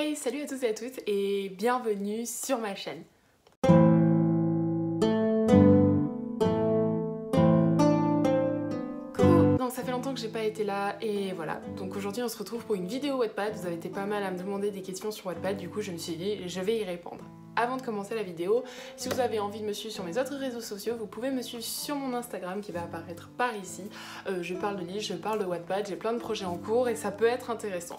Hey, salut à tous et à toutes et bienvenue sur ma chaîne. Coucou. Donc ça fait longtemps que j'ai pas été là et voilà. Donc aujourd'hui on se retrouve pour une vidéo Wattpad. Vous avez été pas mal à me demander des questions sur Wattpad, du coup je me suis dit je vais y répondre. Avant de commencer la vidéo, si vous avez envie de me suivre sur mes autres réseaux sociaux, vous pouvez me suivre sur mon Instagram qui va apparaître par ici. Je parle de livres, je parle de Wattpad, j'ai plein de projets en cours et ça peut être intéressant.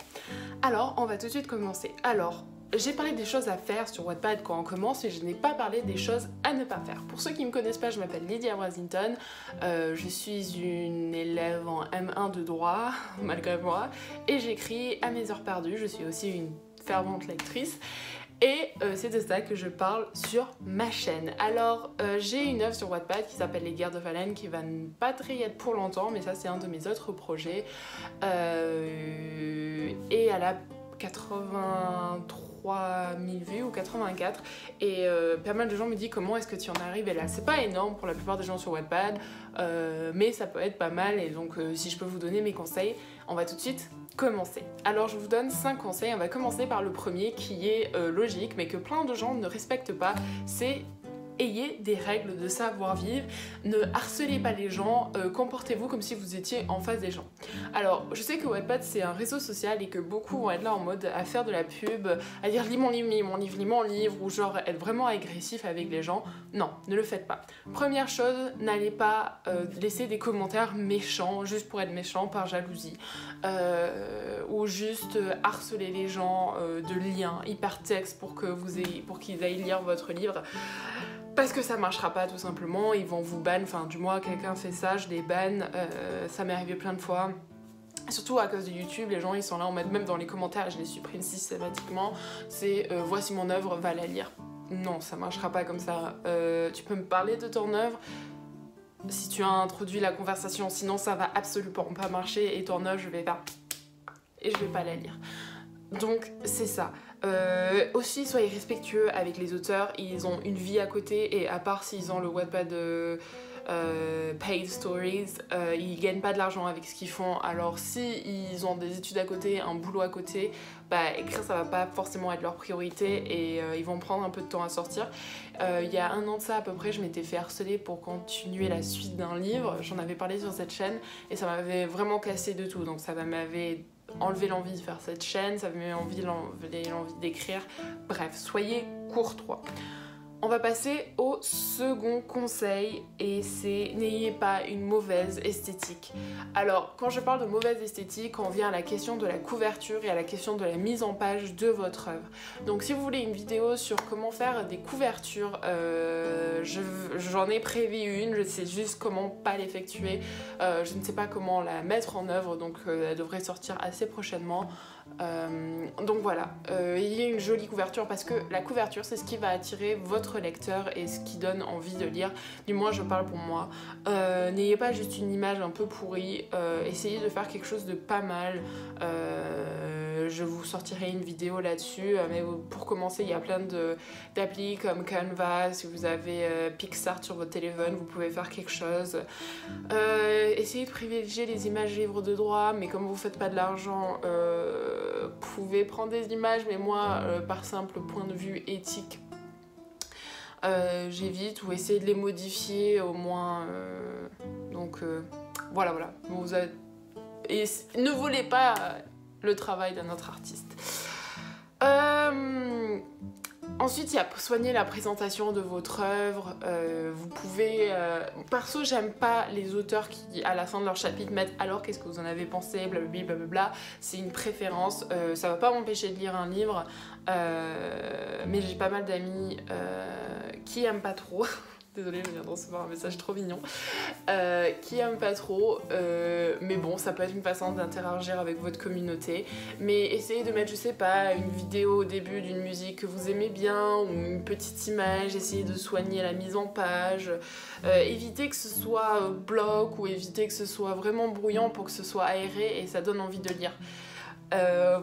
Alors, on va tout de suite commencer. Alors, j'ai parlé des choses à faire sur Wattpad quand on commence et je n'ai pas parlé des choses à ne pas faire. Pour ceux qui ne me connaissent pas, je m'appelle Lydia Brasington, je suis une élève en M1 de droit, malgré moi, et j'écris à mes heures perdues, je suis aussi une fervente lectrice. Et c'est de ça que je parle sur ma chaîne. Alors j'ai une œuvre sur Wattpad qui s'appelle Les Guerres de Valène qui va ne pas très être pour longtemps, mais ça c'est un de mes autres projets. Et elle a 83 000 vues ou 84 et pas mal de gens me disent comment est-ce que tu en arrives, et là c'est pas énorme pour la plupart des gens sur Wattpad, mais ça peut être pas mal, et donc si je peux vous donner mes conseils, on va tout de suite commencer. Alors je vous donne 5 conseils, on va commencer par le premier qui est logique mais que plein de gens ne respectent pas, c'est ayez des règles de savoir-vivre, ne harcelez pas les gens, comportez-vous comme si vous étiez en face des gens. Alors, je sais que Wattpad c'est un réseau social et que beaucoup vont être là en mode à faire de la pub, à dire lis mon livre, lis mon livre, lis mon livre, ou genre être vraiment agressif avec les gens. Non, ne le faites pas. Première chose, n'allez pas laisser des commentaires méchants juste pour être méchant par jalousie, ou juste harceler les gens de liens hypertextes pour qu'ils aillent lire votre livre. Parce que ça marchera pas tout simplement, ils vont vous ban, enfin du moins quelqu'un fait ça, je les banne, ça m'est arrivé plein de fois. Surtout à cause de YouTube, les gens ils sont là en mode, même dans les commentaires, je les supprime systématiquement, c'est voici mon œuvre, va la lire. Non, ça marchera pas comme ça. Tu peux me parler de ton œuvre si tu as introduit la conversation, sinon ça va absolument pas marcher et ton œuvre je vais pas la lire. Donc c'est ça. Aussi soyez respectueux avec les auteurs, ils ont une vie à côté et à part s'ils ont le Wattpad paid stories, ils gagnent pas de l'argent avec ce qu'ils font. Alors si ils ont des études à côté, un boulot à côté, bah écrire ça va pas forcément être leur priorité et ils vont prendre un peu de temps à sortir. Il y a un an de ça à peu près, je m'étais fait harceler pour continuer la suite d'un livre, j'en avais parlé sur cette chaîne et ça m'avait vraiment cassé de tout, donc ça m'avait enlevé l'envie de faire cette chaîne, ça m'avait enlevé l'envie d'écrire. Bref, soyez courtois. On va passer au second conseil et c'est n'ayez pas une mauvaise esthétique. Alors quand je parle de mauvaise esthétique, on vient à la question de la couverture et à la question de la mise en page de votre œuvre. Donc si vous voulez une vidéo sur comment faire des couvertures, j'en ai prévu une, je sais juste comment pas l'effectuer, je ne sais pas comment la mettre en œuvre, donc elle devrait sortir assez prochainement. Donc voilà, ayez une jolie couverture parce que la couverture c'est ce qui va attirer votre lecteur et ce qui donne envie de lire, du moins je parle pour moi. N'ayez pas juste une image un peu pourrie, essayez de faire quelque chose de pas mal. Je vous sortirai une vidéo là-dessus, mais pour commencer il y a plein d'applis comme Canva, si vous avez Pixar sur votre téléphone vous pouvez faire quelque chose. Essayez de privilégier les images libres de droit, mais comme vous faites pas de l'argent, pouvez prendre des images, mais moi par simple point de vue éthique j'évite, ou essayer de les modifier au moins, donc voilà. Et ne volez pas le travail d'un autre artiste. Ensuite, il y a soigner la présentation de votre œuvre. Vous pouvez... Perso, j'aime pas les auteurs qui, à la fin de leur chapitre, mettent « Alors, qu'est-ce que vous en avez pensé ?» Blablabla, blablabla. C'est une préférence. Ça va pas m'empêcher de lire un livre. Mais j'ai pas mal d'amis qui aiment pas trop. Désolée, je viens de recevoir un message trop mignon. Qui aiment pas trop, mais bon, ça peut être une façon d'interagir avec votre communauté. Mais essayez de mettre, je sais pas, une vidéo au début d'une musique que vous aimez bien, ou une petite image, essayez de soigner la mise en page. Évitez que ce soit bloc, ou évitez que ce soit vraiment brouillant pour que ce soit aéré et ça donne envie de lire.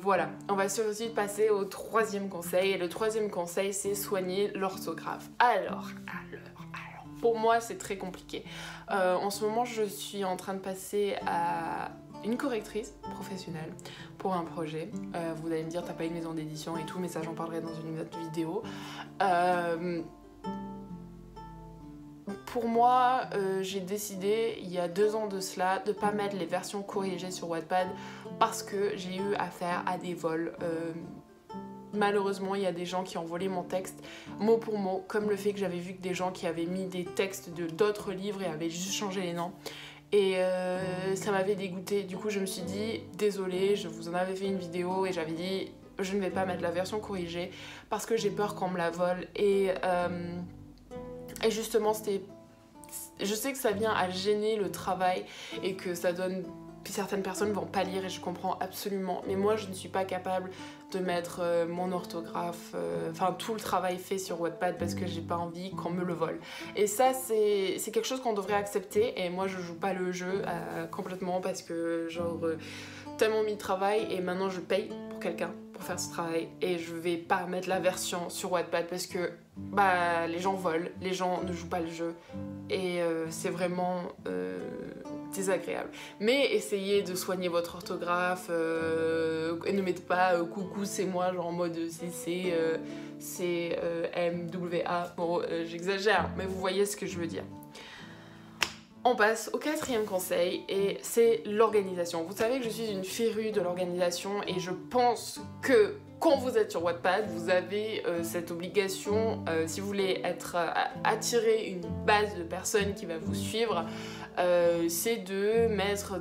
Voilà, on va ensuite passer au troisième conseil, et le troisième conseil c'est soigner l'orthographe. Alors, pour moi c'est très compliqué. En ce moment je suis en train de passer à une correctrice professionnelle pour un projet. Vous allez me dire, t'as pas une maison d'édition et tout, mais ça j'en parlerai dans une autre vidéo. Pour moi, j'ai décidé il y a 2 ans de cela de pas mettre les versions corrigées sur Wattpad parce que j'ai eu affaire à des vols. Malheureusement, il y a des gens qui ont volé mon texte mot pour mot, comme le fait que j'avais vu que des gens qui avaient mis des textes d'autres livres et avaient juste changé les noms. Et ça m'avait dégoûtée. Du coup, je me suis dit, désolée, je vous en avais fait une vidéo et j'avais dit, je ne vais pas mettre la version corrigée parce que j'ai peur qu'on me la vole. Et justement, je sais que ça vient à gêner le travail et que ça donne... Certaines personnes vont pas lire et je comprends absolument. Mais moi, je ne suis pas capable de mettre mon orthographe, enfin tout le travail fait sur Wattpad parce que j'ai pas envie qu'on me le vole. Et ça, c'est quelque chose qu'on devrait accepter. Et moi, je joue pas le jeu complètement parce que genre tellement mis de travail et maintenant je paye pour quelqu'un pour faire ce travail et je vais pas mettre la version sur Wattpad parce que bah les gens volent, les gens ne jouent pas le jeu et c'est vraiment désagréable. Mais essayez de soigner votre orthographe et ne mettez pas coucou c'est moi genre en mode c'est MWA. Bon j'exagère mais vous voyez ce que je veux dire. On passe au 4e conseil et c'est l'organisation. Vous savez que je suis une férue de l'organisation et je pense que quand vous êtes sur Wattpad, vous avez cette obligation, si vous voulez attirer une base de personnes qui va vous suivre, c'est de mettre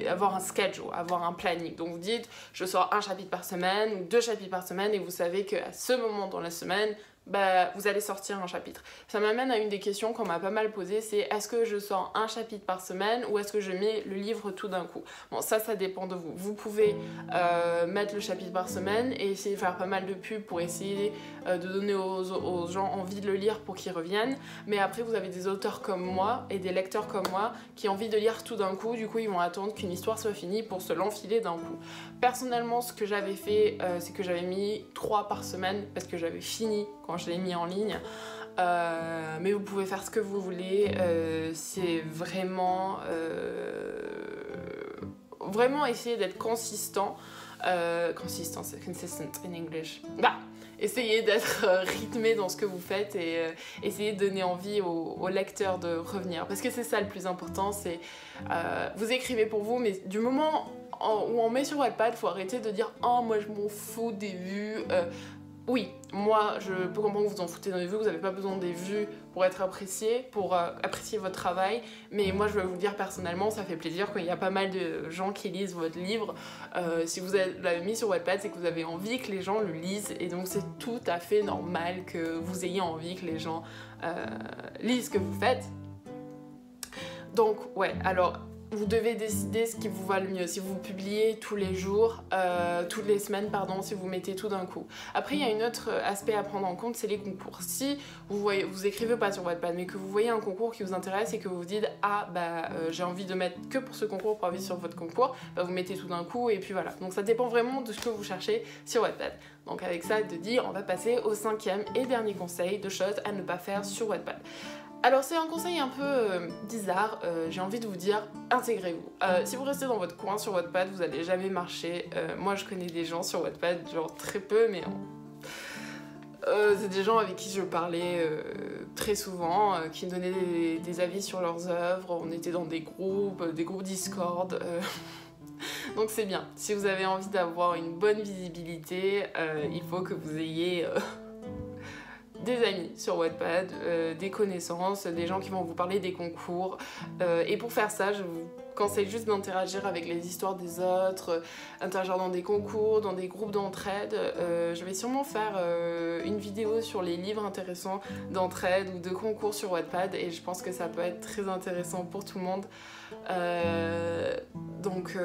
avoir un schedule, avoir un planning. Donc vous dites, je sors un chapitre par semaine ou 2 chapitres par semaine et vous savez qu'à ce moment dans la semaine, bah, vous allez sortir un chapitre. Ça m'amène à une des questions qu'on m'a pas mal posées, c'est est-ce que je sors un chapitre par semaine ou est-ce que je mets le livre tout d'un coup? Bon, ça dépend de vous. Vous pouvez mettre le chapitre par semaine et essayer de faire pas mal de pubs pour essayer de donner aux gens envie de le lire pour qu'ils reviennent. Mais après, vous avez des auteurs comme moi et des lecteurs comme moi qui ont envie de lire tout d'un coup. Du coup, ils vont attendre qu'une histoire soit finie pour se l'enfiler d'un coup. Personnellement, ce que j'avais fait, c'est que j'avais mis 3 par semaine parce que j'avais fini quand je l'ai mis en ligne. Mais vous pouvez faire ce que vous voulez. C'est vraiment essayer d'être consistant. Consistant, c'est consistent in English. Bah, essayez d'être rythmé dans ce que vous faites et essayez de donner envie aux lecteurs de revenir. Parce que c'est ça le plus important, c'est vous écrivez pour vous, mais du moment où on met sur Wattpad, il faut arrêter de dire « Oh, moi je m'en fous des vues ». Oui, moi je peux comprendre que vous en foutez dans les vues, vous n'avez pas besoin des vues pour être apprécié, pour apprécier votre travail, mais moi je vais vous le dire personnellement, ça fait plaisir qu'il y a pas mal de gens qui lisent votre livre. Si vous l'avez mis sur Wattpad, c'est que vous avez envie que les gens le lisent, et donc c'est tout à fait normal que vous ayez envie que les gens lisent ce que vous faites. Donc ouais, alors... Vous devez décider ce qui vous va le mieux. Si vous publiez tous les jours, toutes les semaines, pardon, si vous mettez tout d'un coup. Après, il y a un autre aspect à prendre en compte, c'est les concours. Si vous écrivez pas sur Wattpad, mais que vous voyez un concours qui vous intéresse et que vous vous dites « Ah, bah, j'ai envie de mettre que pour ce concours, pour avis sur votre concours », bah, vous mettez tout d'un coup et puis voilà. Donc ça dépend vraiment de ce que vous cherchez sur Wattpad. Donc avec ça, de dire, on va passer au 5e et dernier conseil de choses à ne pas faire sur Wattpad. Alors c'est un conseil un peu bizarre, j'ai envie de vous dire, intégrez-vous. Si vous restez dans votre coin sur Wattpad, vous n'allez jamais marcher. Moi je connais des gens sur Wattpad, genre très peu, mais c'est des gens avec qui je parlais très souvent, qui me donnaient des avis sur leurs œuvres, on était dans des groupes Discord. Donc c'est bien, si vous avez envie d'avoir une bonne visibilité, il faut que vous ayez... des amis sur Wattpad, des connaissances, des gens qui vont vous parler des concours. Et pour faire ça, je vous conseille juste d'interagir avec les histoires des autres, interagir dans des concours, dans des groupes d'entraide. Je vais sûrement faire une vidéo sur les livres intéressants d'entraide ou de concours sur Wattpad et je pense que ça peut être très intéressant pour tout le monde. Donc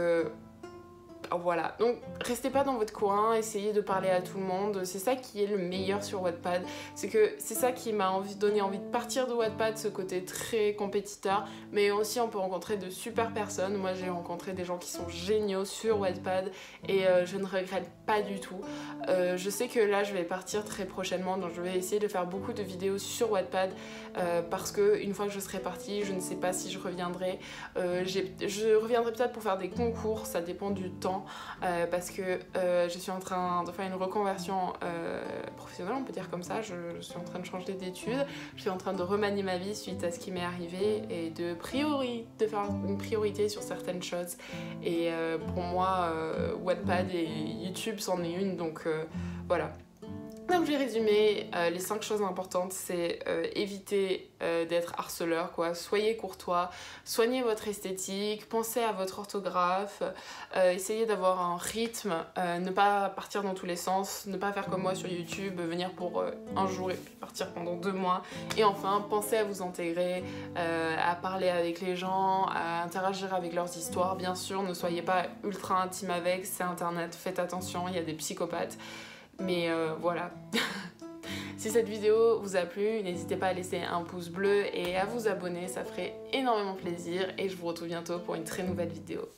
voilà, donc restez pas dans votre coin, essayez de parler à tout le monde, c'est ça qui est le meilleur sur Wattpad, c'est ça qui m'a donné envie de partir de Wattpad, ce côté très compétiteur, mais aussi on peut rencontrer de super personnes. Moi j'ai rencontré des gens qui sont géniaux sur Wattpad et je ne regrette pas du tout. Je sais que là je vais partir très prochainement, donc je vais essayer de faire beaucoup de vidéos sur Wattpad parce que une fois que je serai partie, je ne sais pas si je reviendrai. Je reviendrai peut-être pour faire des concours, ça dépend du temps, parce que je suis en train de faire une reconversion professionnelle, on peut dire comme ça. Je suis en train de changer d'études, je suis en train de remanier ma vie suite à ce qui m'est arrivé et de faire une priorité sur certaines choses. Et pour moi, Wattpad et YouTube c'en est une, donc voilà. Donc je vais résumer, les 5 choses importantes, c'est éviter d'être harceleur, quoi. Soyez courtois, soignez votre esthétique, pensez à votre orthographe, essayez d'avoir un rythme, ne pas partir dans tous les sens, ne pas faire comme moi sur YouTube, venir pour un jour et puis partir pendant 2 mois. Et enfin, pensez à vous intégrer, à parler avec les gens, à interagir avec leurs histoires. Bien sûr, ne soyez pas ultra intime avec, c'est internet, faites attention, il y a des psychopathes. Mais voilà. Si cette vidéo vous a plu, n'hésitez pas à laisser un pouce bleu et à vous abonner, ça ferait énormément plaisir et je vous retrouve bientôt pour une très nouvelle vidéo.